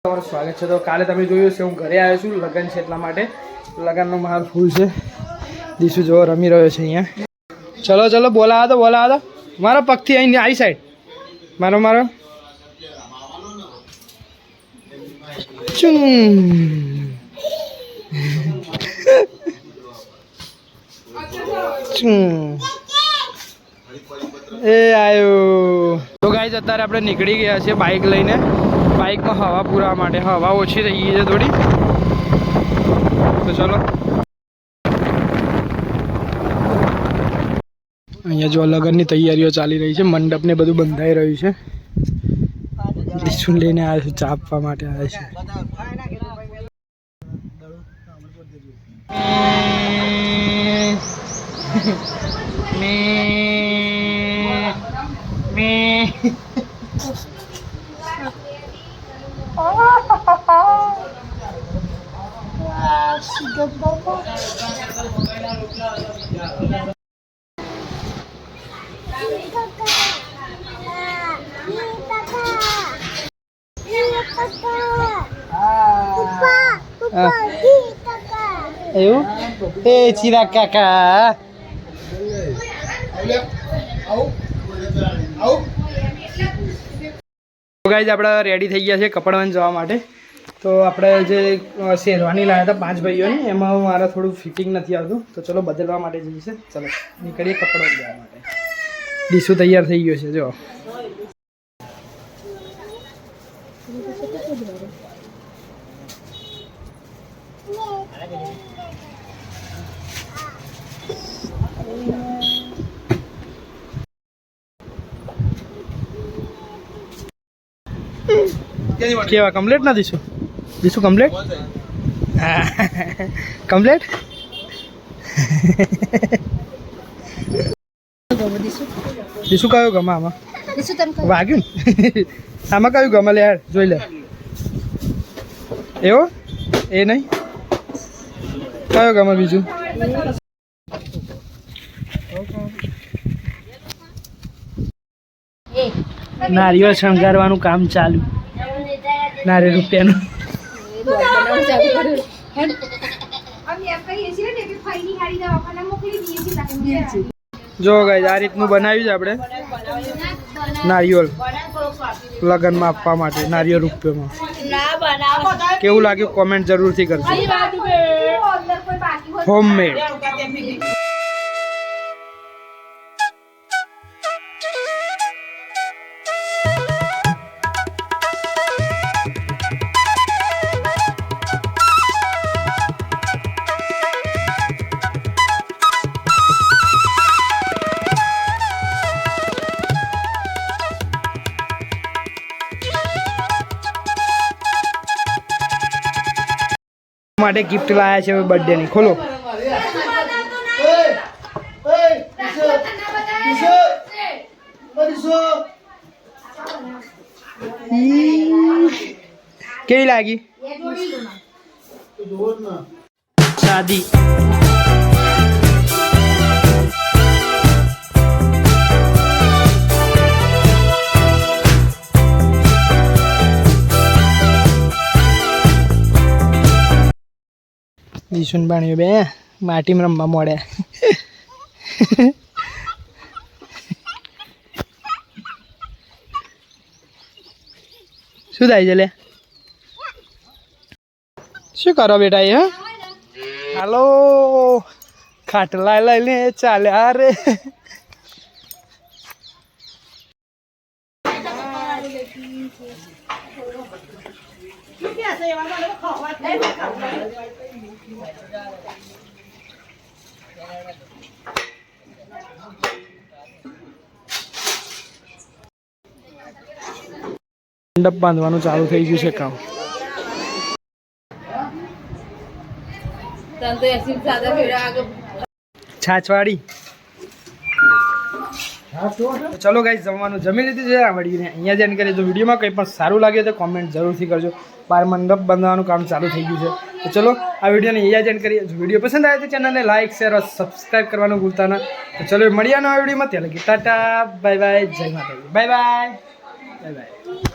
તમારું સ્વાગત છે। તો કાલે તમે જોયું છે હું ઘરે આવ્યો છું, લગ્ન છે એટલા માટે લગ્નનો માહોલ ફૂલ છે। દીસુ જો રમી રહ્યો છે અહીંયા। ચલો ચલો બોલાવો તો મારો પગથી અહીં આવી સાઈડ મારો એ આયો। તો ગાઈસ અત્યારે આપણે નીકળી ગયા છે બાઇક લઈને, બાઇકમાં હવા પૂરવા માટે। હવા ઓછી થઈ ગઈ છે થોડી, તો ચલો। અહીંયા જો લગ્નની તૈયારીઓ ચાલી રહી છે, મંડપ ને બધું બંધાઈ રહ્યું છે। દીસુને લઈને આવ્યા છે, ચા આપવા માટે આવ્યા છે। એવું એ ચિરાગ કાકા ગાઈસ આપણે રેડી થઈ ગયા છે કપડાં જવા માટે। તો આપણે જે શેરવાની લાવ્યા હતા 5 ભાઈઓની, એમાં મારા થોડું ફિટિંગ નથી આવતું, તો ચલો બદલવા માટે જઈએ છે। ચલો નીકળીએ કપડાં જવા માટે। દીસુ તૈયાર થઈ ગયો છે જો। કેવા કમ્પ્લીટ ના દીસુ? દીસુ કમ્પ્લીટ? હા કમ્પ્લીટ। દીસુ કયો ગમે આમાં? વાગ્યું ને આમાં કયું ગમે લે યાર, જોઈ લે। એવો એ નહીં, કયો ગમે બીજું? નારિયેળ શણગારવાનું કામ ચાલુ, નારિયેળ રૂપિયાનું। જો ગાઈસ આ રીતનું બનાવ્યું છે આપણે નારિયેળ લગ્નમાં આપવા માટે, નારિયેળ રૂપિયામાં। કેવું લાગ્યું કોમેન્ટ જરૂરથી કરજો। હોમમેડ માટે ગિફ્ટ લાયા છે બર્થડે ની। ખોલો। કેવી લાગી શાદી? દીસુન પાણીઓ બે માટીમાં રમવા મળ્યા। શું થાય છે લે? શું કરો બેટા? એ હાલો ખાટલા લઈને ચાલ્યા રે। મંડપ બાંધવાનું ચાલુ થઈ ગયું છે કામ। છાછવાડી ચલો ગાઈસ જમવાનું જમી લીધું છે। મળીને અહીંયા જાણ કરીએ। જો વિડીયોમાં કંઈ પણ સારું લાગે તો કોમેન્ટ જરૂરથી કરજો। બહાર મંડપ બાંધવાનું કામ ચાલુ થઈ ગયું છે, તો ચલો આ વિડીયોને અહીંયા જાણ કરીએ। જો વિડીયો પસંદ આવે તો ચેનલને લાઇક શેર और સબસ્ક્રાઈબ કરવાનું ભૂલતા ના। તો ચલો મળીએ નવા વિડીયોમાં, ત્યાં લગી ટાટા બાય બાય, જય માતાજી, બાય બાય બાય બાય।